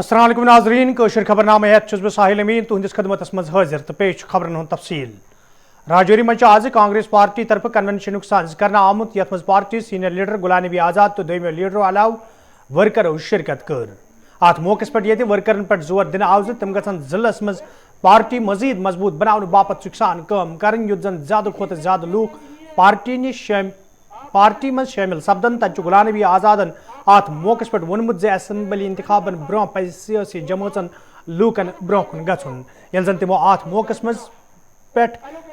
अस्सलाम वालेकुम नाज़रीन कशर खबरनामे बह साहिल अमीन तुहंदिस खदमतस मज हाजिर तो पेश खबरन हुंद तफसील। राजौरी मज आज कांग्रेस पार्टी तरफ कन्वेंशन साज कर आमुत यथ मज party senior leader Ghulam Nabi Azad तो दोमियो लीडरों अलाव वर्करों शिरकत कर। अत मौके पे वर्करन पे जोर दिन आव तम गन जिलस मज पार्टी मजीद मजबूत बनाने बापत सुखसान काम कर युत जन ज्यादा खुद ज्यादा लूक पार्टी मज शामिल सपदन तत गुलाम नबी आज़ादन अत मौके पे वोनमुत जे असम्बली इंतखाबन ब्रोह पे सियासी जमातन लूकन ब्रोह कुन गन ये जन तमो अत मौके मज पे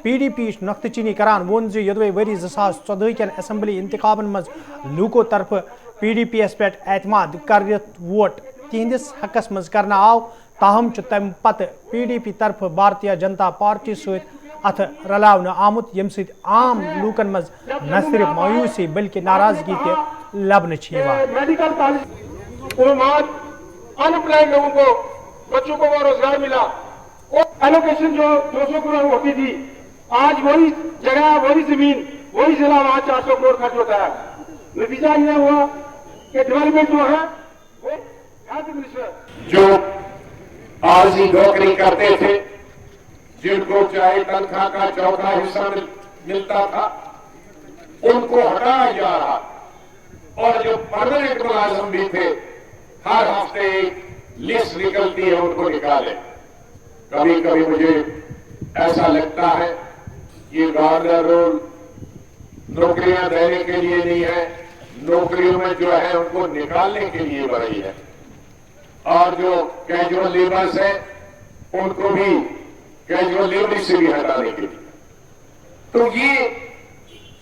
PDP नुक्तचीनी करान वोन जे यदवे वरी 2014 कन असम्बली इंतखाबन मज लूको तरफ PDP पे एतमाद कर वोट तिहंदिस हकस मज करना आव ताहम तम पत PDP तरफ भारतीय जनता पार्टी सहित अथ रलावन आमुत यम सहित आम लूकन मज न सिर्फ मायूसी बल्कि नाराजगी के लबन मेडिकल अनएम्प्लॉयड लोगों को बच्चों को वो रोजगार मिला और एलोकेशन जो 200 करोड़ होती थी आज वही जगह वही जमीन वही जिला वहां 400 करोड़ खर्च होता है। नतीजा यह हुआ कि डेवलपमेंट जो है वो हेल्थ मिनिस्टर जो आरजी नौकरी करते थे जिनको चाहे तनख्वाह का चौथा हिस्सा मिलता था उनको हटाया जा रहा और जो परमानेंट मुलाजिम भी थे हर हफ्ते एक लिस्ट निकलती है उनको निकाले। कभी कभी मुझे ऐसा लगता है ये गवर्नर रूल नौकरियां देने के लिए नहीं है, नौकरियों में जो है उनको निकालने के लिए बनी है और जो कैजुअल लेबर्स है उनको भी कैजुअल लेबर से भी हटाने के लिए। तो ये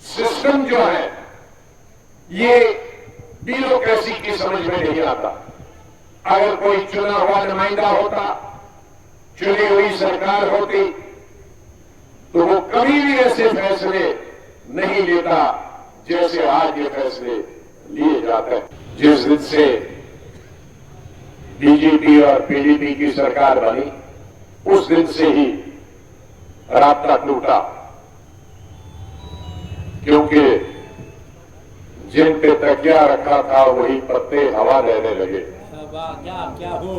सिस्टम जो है ये ब्यूरोक्रेसी की समझ में नहीं आता। अगर कोई चुना हुआ नुमाइंदा होता, चुनी हुई सरकार होती तो वो कभी भी ऐसे फैसले नहीं लेता जैसे आज ये फैसले लिए जाते हैं। जिस दिन से बीजेपी और PDP की सरकार बनी उस दिन से ही राब्ता टूटा क्योंकि जिन पे तकिया रखा था वही पत्ते हवा देने लगे। क्या हो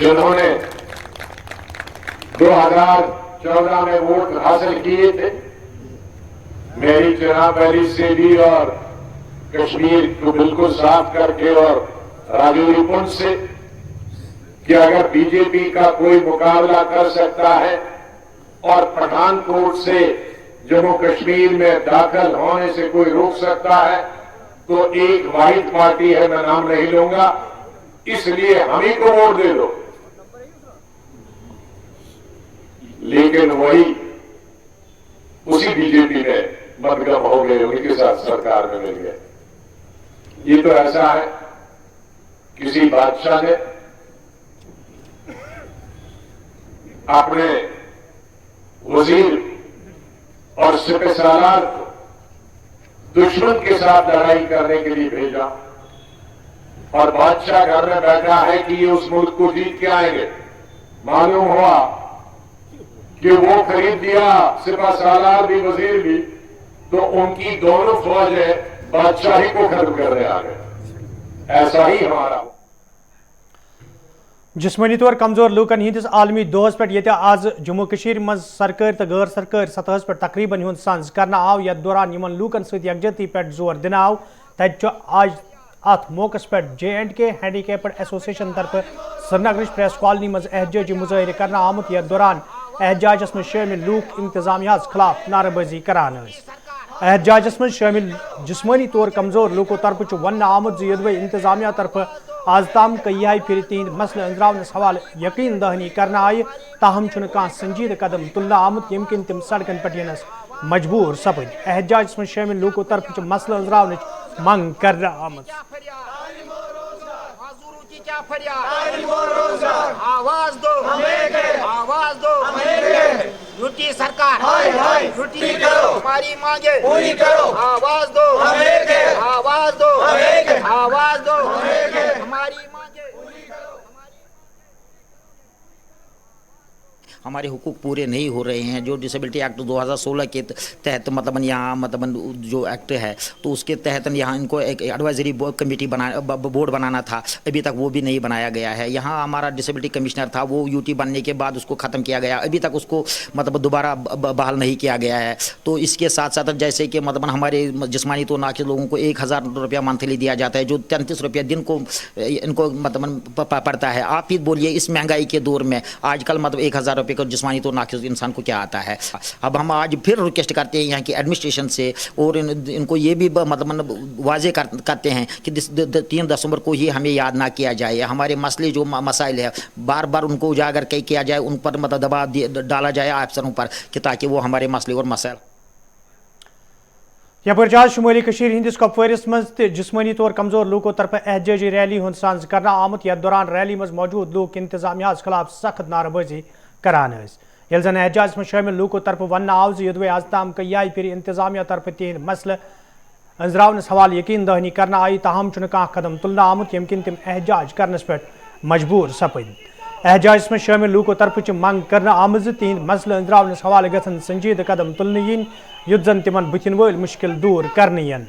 जिन्होंने 2014 में वोट हासिल किए थे मेरी चुनाव वैली से भी और कश्मीर को बिल्कुल साफ करके और राजौरी पुंछ से कि अगर बीजेपी का कोई मुकाबला कर सकता है और पठानकोट से जम्मू कश्मीर में दाखिल होने से कोई रोक सकता है तो एक वाहिद पार्टी है, मैं नाम नहीं लूंगा, इसलिए हम ही को वोट दे दो। लेकिन वही उसी बीजेपी में बदगम हो गए, उनके साथ सरकार में मिल गए। ये तो ऐसा है किसी बादशाह ने अपने वजीर और सिपहसालार को दुश्मन के साथ लड़ाई करने के लिए भेजा और बादशाह घर में बैठा है कि ये उस मुल्क को जीत के आएंगे। मालूम हुआ कि वो खरीद दिया सिपहसालार भी वजीर भी, तो उनकी दोनों फौजें बादशाही को खत्म करने आ गए। ऐसा ही हमारा जिस्मानी तौर कमजोर लूकन हंदिस आलमी दोहस पे आज जम्मू कश्मीर मज सरकारी तो गैर सरकारी सतहस पे तकरीबन हुंद सांझ करना आव यथ दौरान यमन लूकन सहित यकजहती पे जोर दिन आव तत आज अत मौके पे J&K हैंडीकैप्ड एसोसिएशन तरफ श्रीनगर प्रेस कॉलोनी मज एहतजाजी मुजाहिर करना आमुत यथ दौरान एहतजाजस में शामिल लूक इंतजामिया खिलाफ नारेबाजी करान। एहतजाजस में शामिल जिस्मानी तौर कमजोर लूकों तरफ वन आमुत यदवे इंतजामिया तरफ आज ताम कई फिर तिहद मसले अंजरावनस हवाले यकीन दहनी करना आय ताहम कह संजीद कदम तुलना आमुत यम किन तम सड़कन पे यनस मजबूर सपद। एहतजाज में शामिल लूकों तरफ मसले अंजरावन मंग कर आमद। आवाज दो, आवाज दो, झूठी सरकार, झूठी करो, हमारी मांगे पूरी करो, आवाज दो, आवाज दो, आवाज दो, हमारी मांगे। हमारे हुकूक पूरे नहीं हो रहे हैं। जो डिसेबिलिटी एक्ट 2016 के तहत मतलब यहाँ मतलब जो एक्ट है तो उसके तहत यहाँ इनको एक एडवाइजरी कमेटी बोर्ड बनाना था, अभी तक वो भी नहीं बनाया गया है। यहाँ हमारा डिसेबिलिटी कमिश्नर था, वो यूटी बनने के बाद उसको ख़त्म किया गया, अभी तक उसको मतलब दोबारा बहाल नहीं किया गया है। तो इसके साथ साथ जैसे कि मतलब हमारे जिस्मानी तो नाकिस लोगों को 1000 रुपया मंथली दिया जाता है, जो 33 रुपया दिन को इनको मतलब पड़ता है। आप ही बोलिए इस महंगाई के दौर में आजकल मतलब 1000 रुपये को जिस्मानी तो नाकिस इंसान को क्या आता है। अब हम आज फिर रिक्वेस्ट करते हैं यहाँ की एडमिनिस्ट्रेशन से और इनको ये भी मतलब वाजे करते हैं कि 3 दिसंबर को ही हमें याद ना किया जाए। हमारे मसले जो मसाइल है बार बार उनको उजागर किया जाए, उन पर मतलब दबाव डाला जाए अफसरों पर कि ताकि वो हमारे मसले और मसाइल। यपर आज शुमाली कशीर हिंदिस कपवारिस मज जिस्मानी तौर कमजोर लोगों तरफ एहतजाजी रैली हुंद सांझ करना आमुत। यथ दौरान रैली मज मौजूद लोग इंतजामिया खिलाफ सख्त नाराबाजी करान। यल जन एहतजाज में शामिल लोगों तरफ वन आव यदवे आज ताम कई फिर इंतजामिया तरफ तिहद मसल अंजरावनस हवाल यकीन दहनी करना आई, ताहम कह कदम तुलना आमुत यम किन तिम एहतजाज करनस पे मजबूर सपद। एहतजाज में शामिल लोगों तरफ मंग करना आमज तिहद मसल अंजरावनस हवाल गन संजीद कदम तुलने yin युद्ध जन तिमन बुथिन वल मुश्किल दूर करने yin।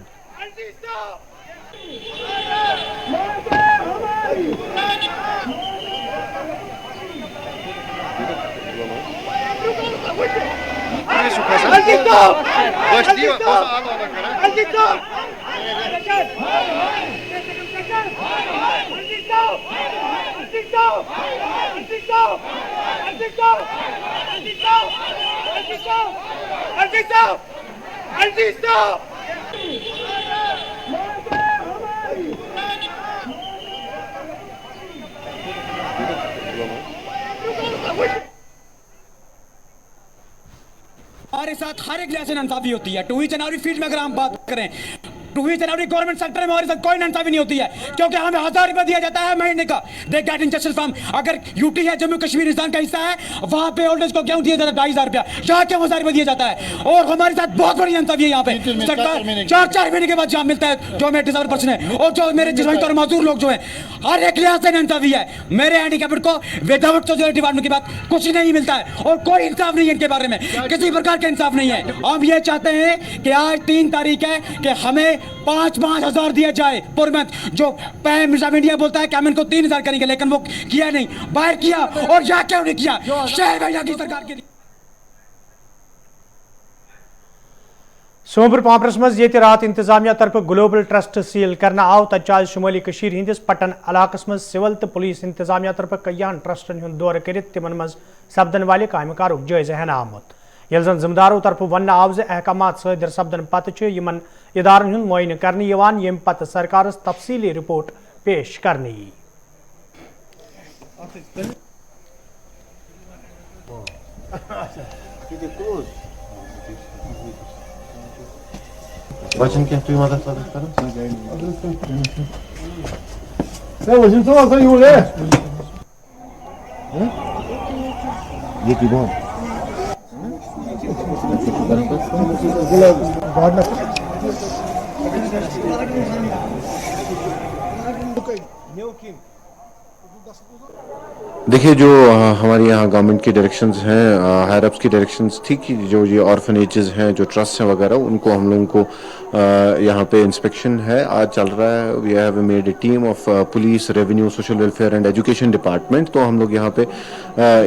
हमारे साथ हर एक लिहाज से नाइंसाफी होती है। 2 जनवरी फील्ड में अगर हम बात करें 2 जनवरी गवर्नमेंट सेक्टर में हमारे साथ कोई नाइंसाफी नहीं होती है, क्योंकि हमें 1000 रुपया दिया जाता है महीने का। दे गेट इंजस्टिस फ्रॉम, अगर यूटी है जम्मू कश्मीर हिंदुस्तान का हिस्सा है, वहां पे होल्डर्स को क्यों दिया जाता है 2500 रुपया, यहाँ क्यों 1000 रुपया दिया जाता है। और हमारे साथ बहुत बड़ी नाइंसाफी है यहाँ पे। सरकार 4 महीने के बाद जहाँ मिलता है जो मेरे डिसेबल पर्सन है और जो मेरे जिस्मानी तौर मजदूर लोग जो है, हर एक लिहाज से नाइंसाफी है। मेरे हैंडीकैप्ड को विदाउट सोशल डिपार्टमेंट के बाद कुछ नहीं मिलता है और कोई इंसाफ नहीं है इनके बारे में, किसी प्रकार का इंसाफ नहीं है। हम ये चाहते हैं कि आज 3 तारीख है कि हमें 5,000 दिया जाए पर मंथ। जो प्राइम मिनिस्टर इंडिया बोलता है कि हम इनको 3,000 करेंगे, लेकिन वो किया नहीं, बाहर किया और यहाँ क्यों नहीं किया, शहर में की सरकार के लिए। सोमपुर पांपरस मज ये रात इंतजामिया तरफ ग्लोबल ट्रस्ट सील करना आव। तज शुमाली कशीर हिंदिस पटन इलाकस मज सिविल तो पुलिस इंतजामिया तरफ कईयान ट्रस्टन हुंद दौर कर तिमन मज सपदन वाले काम कारुक जायजा हन आमुत। यल जन जिम्मेदारों तरफ वन आव अहकाम सदर सपदन पत यमन इदारन हुंद मुआयन करने यवान, यम पत सरकारस तफसीली रिपोर्ट पेश करने। Bacım ki yaptığım adet sadıklarım. Sen başım sabahsan yol he. ये की बात देखिए, जो हमारे यहाँ गवर्नमेंट की डायरेक्शंस हैं, हायर अप्स की डायरेक्शंस थी कि जो ये ऑर्फनेजेस हैं, जो ट्रस्ट हैं वगैरह, उनको हम लोगों को यहाँ पे इंस्पेक्शन है आज चल रहा है। We have made a team of police, revenue, social welfare and education department. तो हम लोग यहाँ पे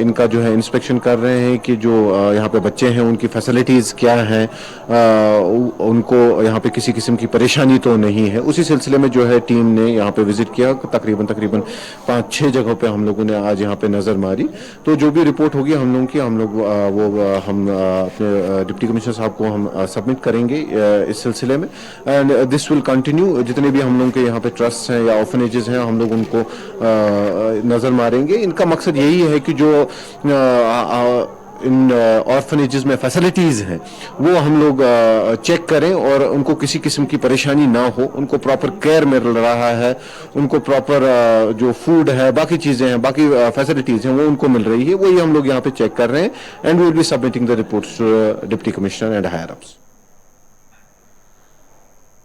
इनका जो है इंस्पेक्शन कर रहे हैं कि जो यहाँ पे बच्चे हैं उनकी फैसिलिटीज़ क्या हैं, उनको यहाँ पे किसी किस्म की परेशानी तो नहीं है। उसी सिलसिले में जो है टीम ने यहाँ पे विजिट किया, तकरीबन 5-6 जगहों पे हम लोगों ने आज यहाँ पे नज़र मारी। तो जो भी रिपोर्ट होगी हम लोगों की, हम लोग हम अपने डिप्टी कमिश्नर साहब को हम सबमिट करेंगे इस सिलसिले में। And this will continue. जितने भी हम लोगों के यहाँ पे ट्रस्ट हैं या ऑर्फनेजेस हैं, हम लोग उनको नज़र मारेंगे। इनका मकसद यही है कि जो इन ऑर्फनेजेस में फैसिलिटीज़ हैं वो हम लोग चेक करें और उनको किसी किस्म की परेशानी ना हो, उनको प्रॉपर केयर मिल रहा है, उनको प्रॉपर जो फूड है, बाकी चीज़ें हैं, बाकी फैसिलिटीज़ हैं वो उनको मिल रही है। वही हम लोग यहाँ पे चेक कर रहे हैं। And we will be submitting the reports to deputy commissioner and higher ups.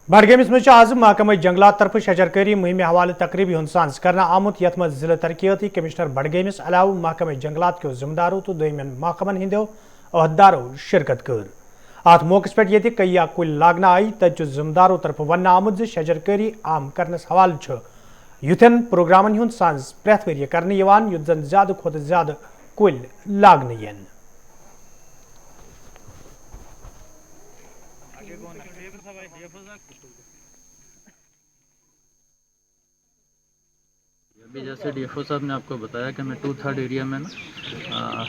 بڈگامس مز آز محکمہ جنگلات طرف شجرکاری مہم حوالہ تقریبی ہند سانز کرنا آمت یت مز ضلع ترقیاتی کمشنر بڈگامس علاوہ محکمہ جنگلات کے ذمہ داروں تو دویمن محکمن ہندو عہدیداروں شرکت کر ات موقع پہ یہ کئی کل لاگنہ آئی تت ذمہ داروں طرف ون آمت شجرکاری عام کرنس حوالہ یتھن پروگرامن ہند سانز پریت ورہ کرنے یت زن زیادہ کھت زیادہ کل لاگنہ ین ابھی جیسے ڈی ایف او صاحب نے آپ کو بتایا کہ میں 2/3 ایریا میں نا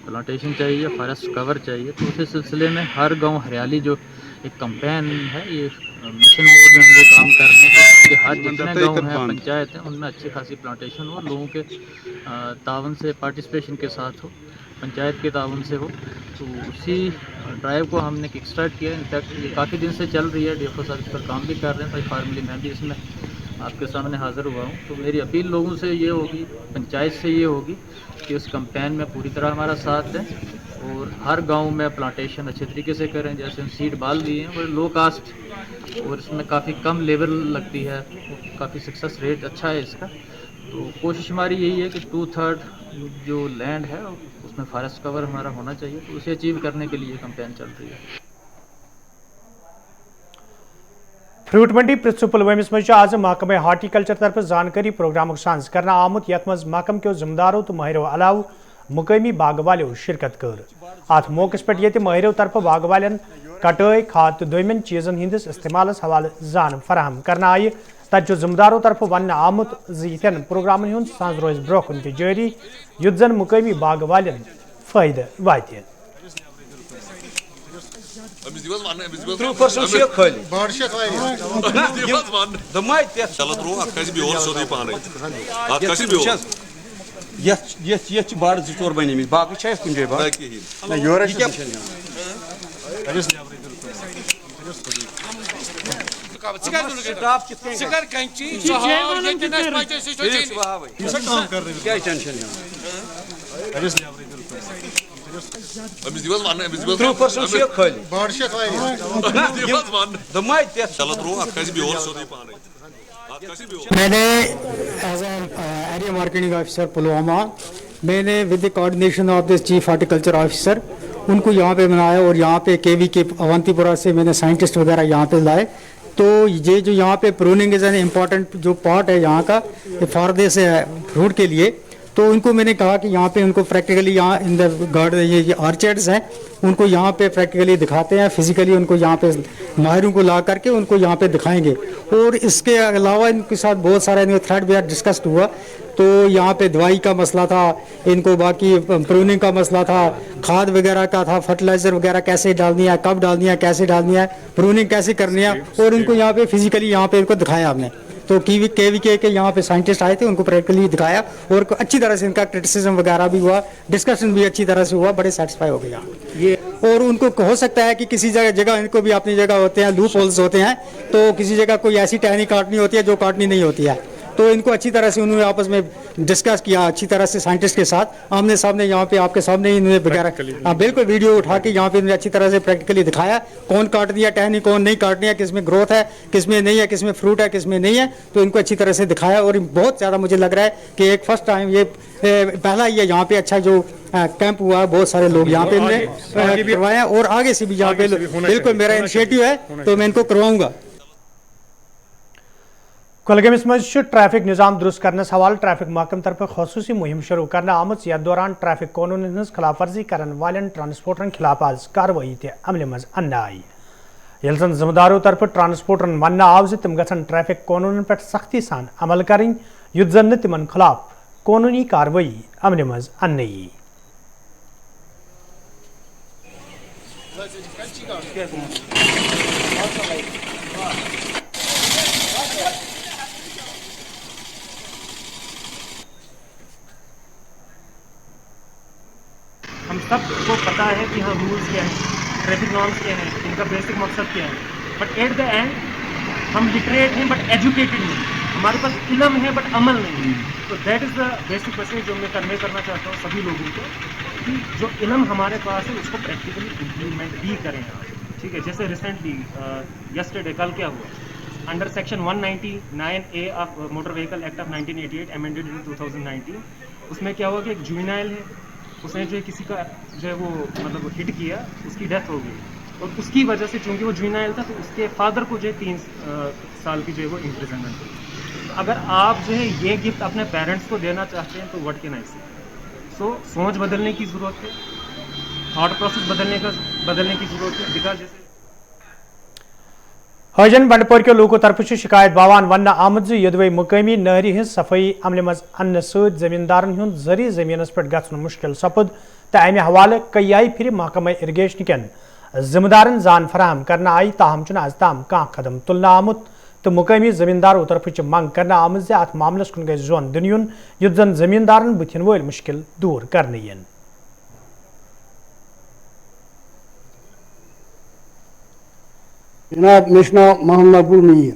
پلانٹیشن چاہیے، فارسٹ کور چاہیے، تو اسی سلسلے میں ہر گاؤں ہریالی جو ایک کمپین ہے، یہ مشن موڈ میں ہم یہ کام کر رہے ہیں کہ ہر جتنے گاؤں ہیں پنچایت ہیں ان میں اچھی خاصی پلانٹیشن ہو، لوگوں کے تعاون سے پارٹیسپیشن کے ساتھ ہو، پنچایت کے تعاون سے ہو. تو اسی ڈرائیو کو ہم نے کک اسٹارٹ کیا. انفیکٹ یہ کافی دن سے چل رہی ہے، ڈی ایف او صاحب اس پر کام بھی کر رہے ہیں. بھائی فارملی میں بھی اس میں آپ کے سامنے حاضر ہوا ہوں. تو میری اپیل لوگوں سے یہ ہوگی، پنچایت سے یہ ہوگی کہ اس کمپین میں پوری طرح ہمارا ساتھ دیں اور ہر گاؤں میں پلانٹیشن اچھے طریقے سے کریں. جیسے ہم سیڈ بال دیے ہیں، وہ لو کاسٹ اور اس میں کافی کم لیبر لگتی ہے، کافی سکسیس ریٹ اچھا ہے اس کا. تو کوشش ہماری یہی ہے کہ 2/3 جو لینڈ ہے اس میں فارسٹ کور ہمارا ہونا چاہیے. تو اسے اچیو کرنے کے لیے کمپین چل رہی ہے. فروٹ منڈی پرنسپل پلوامس مز آز محکمہ ہارٹیکلچر طرف زانکاری پروگرام سانز کرنا آمت یت مز محکمہ کے ذمہ داروں تو ماہروں علاوہ مقامی باغ والوں شرکت کر. ات موقع پہ یہ ماہروں طرف باغ والن کٹائی کھاد تو دویمن چیزن ہندس استعمال حوالہ زان فراہم کرنا آئی. تت ذمہ داروں طرف ون آمت یتھن پروگرامن ہند سانز روز برو کن تہ جاری یت زن مقامی باغ والن فائدہ واتہ. باڑ 2-4 بنی باقی کن جائے میں نے as a area marketing officer Pulwama میں نے with the coordination of this chief horticulture officer ان کو یہاں پہ بنایا اور یہاں پہ کے وی کے اونتی پورہ سے میں نے سائنٹسٹ وغیرہ یہاں پہ لائے. تو یہ جو یہاں پہ پروننگ از این امپورٹنٹ جو پارٹ ہے یہاں کا فار دس فروٹ کے لیے. تو ان کو میں نے کہا کہ یہاں پہ ان کو پریکٹیکلی یہاں ان دا گارڈ یہ آرچرڈس ہیں ان کو یہاں پہ پریکٹیکلی دکھاتے ہیں، فزیکلی ان کو یہاں پہ ماہروں کو لا کر کے ان کو یہاں پہ دکھائیں گے. اور اس کے علاوہ ان کے ساتھ بہت سارا تھریڈ بھی ڈسکسڈ ہوا. تو یہاں پہ دوائی کا مسئلہ تھا ان کو، باقی پروننگ کا مسئلہ تھا، کھاد وغیرہ کا تھا، فرٹیلائزر وغیرہ کیسے ڈالنی ہے، کب ڈالنی ہے، کیسے ڈالنی ہے، پروننگ کیسے کرنی ہے. اور ان کو یہاں پہ فزیکلی یہاں پہ ان کو دکھایا ہم نے. تو کے وی کے یہاں پہ سائنٹسٹ آئے تھے، ان کو پریکٹیکلی دکھایا اور اچھی طرح سے ان کا کرٹیسزم وغیرہ بھی ہوا، ڈسکشن بھی اچھی طرح سے ہوا، بڑے سیٹسفائی ہو گیا یہ. اور ان کو ہو سکتا ہے کہ کسی جگہ ان کو بھی اپنی جگہ ہوتے ہیں، لوپ ہولز ہوتے ہیں، تو کسی جگہ کوئی ایسی ٹہنی کاٹنی ہوتی ہے جو کاٹنی نہیں ہوتی ہے. تو ان کو اچھی طرح سے انہوں نے آپس میں ڈسکس کیا اچھی طرح سے سائنٹسٹ کے ساتھ آمنے سامنے یہاں پہ آپ کے سامنے ہی انہوں نے وغیرہ بالکل ویڈیو اٹھا کے یہاں پہ انہوں نے اچھی طرح سے پریکٹیکلی دکھایا کون کاٹ دیا ٹہنی، کون نہیں کاٹنی ہے، کس میں گروتھ ہے، کس میں نہیں ہے، کس میں فروٹ ہے، کس میں نہیں ہے. تو ان کو اچھی طرح سے دکھایا اور بہت زیادہ مجھے لگ رہا ہے کہ ایک فرسٹ ٹائم یہ پہلا ہی ہے یہاں پہ اچھا جو کیمپ ہوا. بہت سارے لوگ یہاں پہ کروایا اور آگے سے بھی یہاں پہ بالکل میرا انیشیٹو ہے تو میں ان کو کرواؤں گا. کلگامس مز ٹریفک نظام درست کرنس حوالہ ٹریفک محکمہ طرف خصوصی مہم شروع کرنا آمت. یتھ دوران ٹریفک قانون ہز خلاف ورزی کرن والن ٹرانسپورٹرن خلاف آز کاروٲیی تہ عملہ مز انہ آئی. یل زن ذمہ داروں طرف ٹرانسپورٹرن ون آو ز تم گھن ٹریفک قانون پہ سختی سان عمل کریں یت زن تمن خلاف قانونی کاروٲیی عملہ مز انہ یی. ہم سب کو پتہ ہے کہ ہاں رولس کیا ہیں، ٹریفک نارمس کیا ہیں، ان کا بیسک مقصد کیا ہے. بٹ ایٹ دا اینڈ ہم لٹریٹ ہیں بٹ ایجوکیٹڈ نہیں، ہمارے پاس علم ہے بٹ عمل نہیں. تو that is the basic message جو میں کنوے کرنا چاہتا ہوں سبھی لوگوں کو کہ جو علم ہمارے پاس ہے اس کو پریکٹیکلی امپلیمنٹ بھی کریں. ठीक है, जैसे रिसेंटली यस्टरडे कल क्या हुआ, under section 199A of motor vehicle act of 1988 amended in 2019, उसमें क्या हुआ कि एक जुवेनाइल है, उसने जो है किसी का जो है वो मतलब हिट किया, उसकी डेथ हो गई, और उसकी वजह से चूंकि वो जुवेनाइल था तो उसके फादर को जो है 3 साल की जो है वो इम्प्रिजनमेंट हुई। तो अगर आप जो है ये गिफ्ट अपने पेरेंट्स को देना चाहते हैं तो व्हाट कैन आई से, सो सोच बदलने की ज़रूरत है, थॉट प्रोसेस बदलने की ज़रूरत है, बिकॉज जैसे हजन बंडपोर के लोगों तरफ शिकायत बावान वन आमद यदवे मुकामी नहरी हज सफाई अमल मज अन्न सत जमींदारन हुंद जरी जमीनस पे गन मुश्किल सपद तो अमे हवाले कई फिर महकमा इरिगेशन कन जिम्मेदारन जान फराहम करना आई, ताहम चुन आज ताम कह कदम तुलना आमुत तो मुकामी जमींदारों तरफ मंग करना आमद अत मामलस कुन गई जोन दिन युन युत जन जमींदारन बुथिन वल मुश्किल दूर करने यन। जनाब मे नाव मोहम्मद अब्दुल मीर,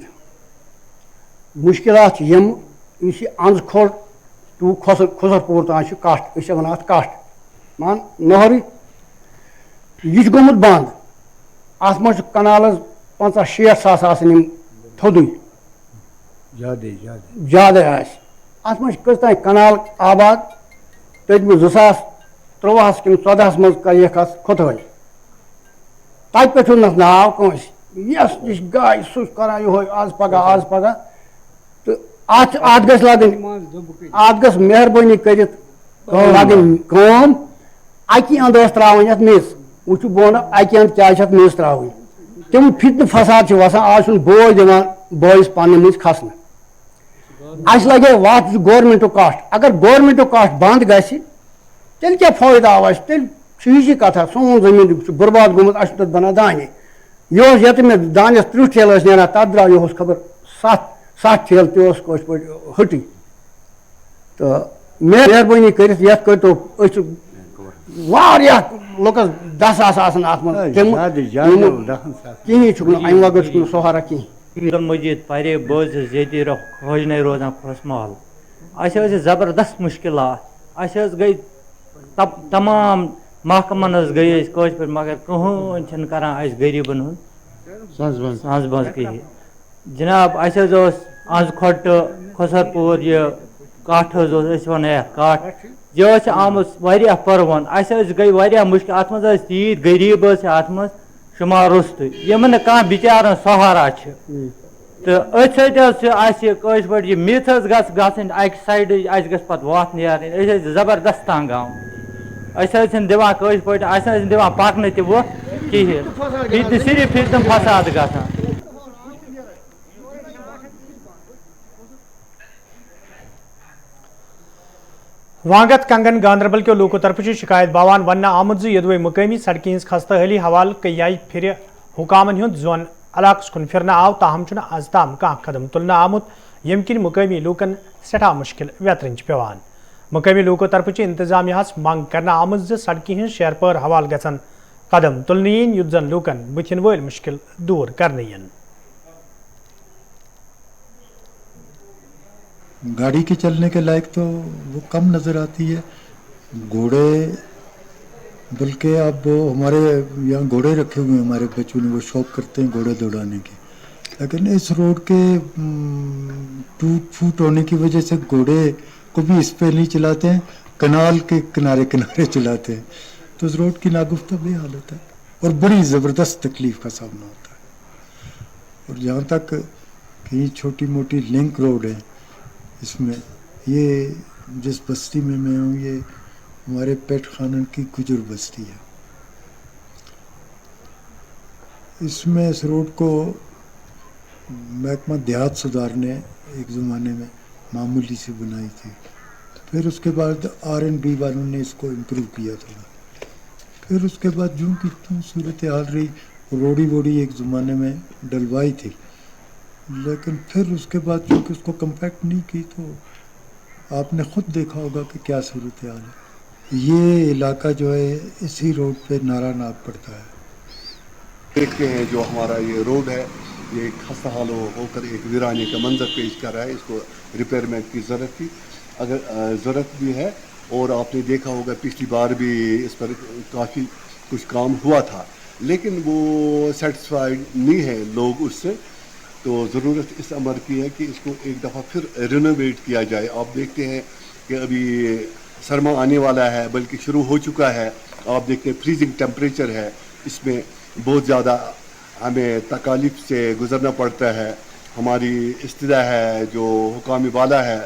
मुश्किलात यम अंज खोल टू खुसरपुर तान कस्ट वन अत कस्ट मान नहर यह गोमुत बंद, अत मज कनाल 50-60 सास आसन थोद ज्यादा अत मज कतान कनाल आबाद तम 2013 कि 14 मज कर खोतवाई तत पे नाव कंस यस नश गाय सह करान यो आज पगह तो अत गस लगन अत गस मेहरबानी कर लगन कम अकि अंद त्रावन अत मेज वो बोन अकि अंद क्या मेज त्रावन तम फितन फसाद वसान आज बोझ दिवान बोस पन्न मज खसन अस लगे वत गवर्नमेंट कास्ट, अगर गवर्नमेंट कास्ट बंद गस तेल क्या फायदा आव तेल यही कथा सोन जमीन बर्बाद गोमुत अस तथ बना दाने ये ये मे दानस 30 ठेल ना तथ द्रा यह खबर 7 ठेल तस हटी तो मेहरबानी कर तो लुकस 10 सास अत कहीं अम वगर सहारा कहीं मजीद परे बोज रोजन रोजान खुशमाल अस जबरदस्त मुश्किल गई तमाम महकमन गई पे मगर कहन करान गरीबन सांस बंस कहीं जनाब अज खोट खुसरपुर यह कट वन कट यह आमुत परवन गई मुश्किल अत मज तीत गरीब अत मज शुमार रुस्त यमन कह बिचार सहारा तो अथ पे मिथ गन अक साइड पे वत नीर जबरदस्त तंग आम दिवान पे दिवान पकन तह कहें सिर्फ फिर फसाद गसान। वांगत कंगन गांधरबल के लोगों तरफ शिकायत बावान वन आमद यदवे मुकामी सड़क हज खस्ता हाली हवाल कई फिर हुकामन हुंद जोन इलाकस कुन फिरना आव, ताहम चुन आज ताम कह कदम तुलना आमुत यम किन मुकामी लूकन सठा मुश्किल वेतरन पेवान। मुकामी लोगों तरफ इंतजामिया मंग करना आमद सड़क हज शेर पर हवाल गसन कदम तुलने इन युत जन लूकन बुथिन वल मुश्किल दूर करने यन। गाड़ी के चलने के लायक तो वो कम नज़र आती है, घोड़े बल्कि अब हमारे यहाँ घोड़े रखे हुए हैं, हमारे बच्चों ने वो शौक करते हैं घोड़े दौड़ाने के, लेकिन इस रोड के टूट फूट होने की वजह से घोड़े को भी इस पे नहीं चलाते हैं, कनाल के किनारे किनारे चलाते हैं, तो इस रोड की नागुफ्ता भी हालत है और बड़ी ज़बरदस्त तकलीफ़ का सामना होता है। और जहाँ तक कहीं छोटी मोटी लिंक रोड है, इसमें ये जिस बस्ती में मैं हूँ ये हमारे पेट खानन की गुजर बस्ती है, इसमें इस रोड को महकमा देहात सुधार ने एक ज़माने में मामूली सी बनाई थी, फिर उसके बाद R&B वालों ने इसको इम्प्रूव किया थोड़ा, फिर उसके बाद जूँ की त्यों सूरत हाल रही, रोड़ी वोड़ी एक ज़माने में डलवाई थी, लेकिन फिर उसके बाद चूँकि उसको कम्पैक्ट नहीं की तो आपने ख़ुद देखा होगा कि क्या सूरत हाल है। ये इलाका जो है इसी रोड पे नारा नाप पड़ता है। देखते हैं जो हमारा ये रोड है ये खस्ता हाल होकर एक वीराने का मंजर पेश कर रहा है, इसको रिपेयरमेंट की ज़रूरत थी, अगर ज़रूरत भी है, और आपने देखा होगा पिछली बार भी इस पर काफ़ी कुछ काम हुआ था, लेकिन वो सेटिस्फाइड नहीं है लोग उससे, तो ज़रूरत इस अमर की है कि इसको एक दफ़ा फिर रिनोवेट किया जाए। आप देखते हैं कि अभी सरमा आने वाला है, बल्कि शुरू हो चुका है। आप देखते हैं फ्रीजिंग टेम्परेचर है, इसमें बहुत ज़्यादा हमें तकालीफ से गुज़रना पड़ता है। हमारी इस्तिदा है जो हुकामी वाला है,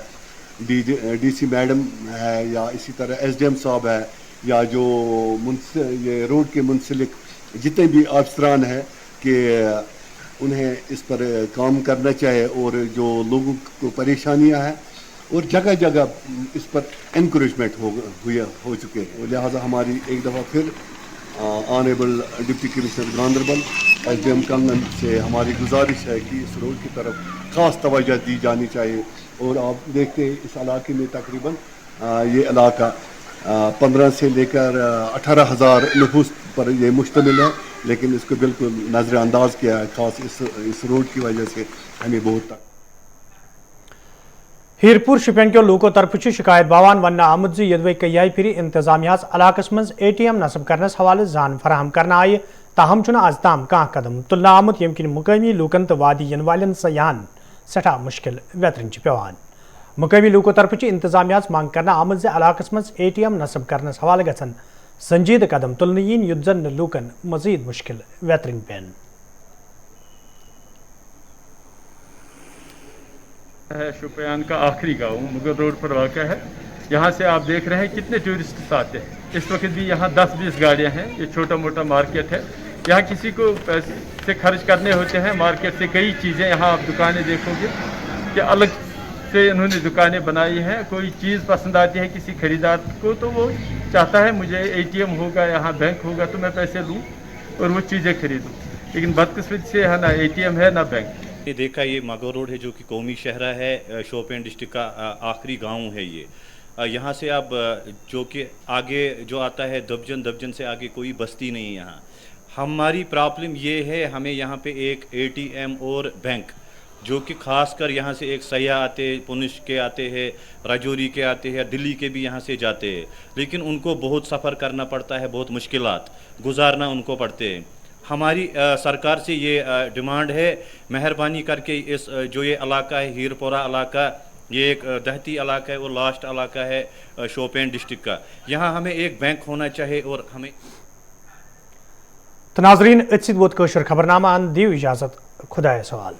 DC मैडम है, या इसी तरह SDM साहब है, या जो ये रोड के मुंसलिक जितने भी अफसरान हैं कि उन्हें इस पर काम करना चाहिए, और जो लोगों को परेशानियां हैं और जगह जगह इस पर इंकरेजमेंट हो चुके हैं। लिहाजा हमारी एक दफ़ा फिर honourable deputy commissioner Ganderbal SDM कंगन से हमारी गुजारिश है कि इस रोड की तरफ ख़ास तवज्जो दी जानी चाहिए। और आप देखते हैं इस इलाके में तकरीबन ये इलाका 15 से लेकर 18,000 नफूस पर ये मुश्तमिल है, लेकिन इसको बिल्कुल नज़रअंदाज किया है। ख़ास इस रोड की वजह से हमें बहुत हीरपुर शुपियन के लूको तरफ शिकायत बावान वन आमुद यदवे कई फिर इंतजामिया इलाकस मज ATM नस्ब करनस हवाले जान फराहम करना आय, ताहम आज ताम कह कदम तुलना आमुद यम किन मुकामी लूकन तो वादी इन वालन सयाहन सठा मुश्किल वेतरन पेवान। मुकामी लूको तरफ इंतजामिया मांग करना आमुद इलाकस मज ATM नस्ब करनस हवाले गसन संजीद कदम तुलन यीन युद्ध जन लूकन मजीद मुश्किल वेतरन पेन। है शुपियान का आखिरी गांव मुगल रोड पर वाक़ा है। यहाँ से आप देख रहे हैं कितने टूरिस्ट आते हैं। इस वक्त भी यहाँ 10-20 गाड़ियाँ हैं। ये छोटा मोटा मार्केट है। यहाँ किसी को पैसे खर्च करने होते हैं मार्केट से कई चीज़ें। यहाँ आप दुकानें देखोगे कि अलग से इन्होंने दुकानें बनाई हैं। कोई चीज़ पसंद आती है किसी खरीदार को तो वो चाहता है मुझे ATM होगा, यहाँ बैंक होगा तो मैं पैसे लूँ और वो चीज़ें खरीदूँ। लेकिन बदकिस्मती से है ना ATM है ना बैंक। ये देखा ये मागो रोड है जो कि कौमी शहरा है, शोपियान डिस्ट्रिक्ट का आखिरी गांव है ये। यहाँ से अब जो कि आगे जो आता है दबजन से आगे कोई बस्ती नहीं है यहाँ। हमारी प्रॉब्लम ये है हमें यहाँ पे एक ATM और बैंक जो कि ख़ास कर यहाँ से एक सयाह आते हैं, पुनिश के आते हैं, राजौरी के आते हैं, दिल्ली के भी यहाँ से जाते हैं, लेकिन उनको बहुत सफ़र करना पड़ता है, बहुत मुश्किलात गुजारना उनको पड़ते हैं। हमारी सरकार से ये डिमांड है मेहरबानी करके इस जो ये इलाका है हीरपोरा इलाका, ये एक दहती इलाका है और लास्ट इलाका है शोपियान डिस्ट्रिक्ट का, यहाँ हमें एक बैंक होना चाहिए। और हमें तो नाज़रीन खबरनामा दियो इजाज़त, खुदा सवाल।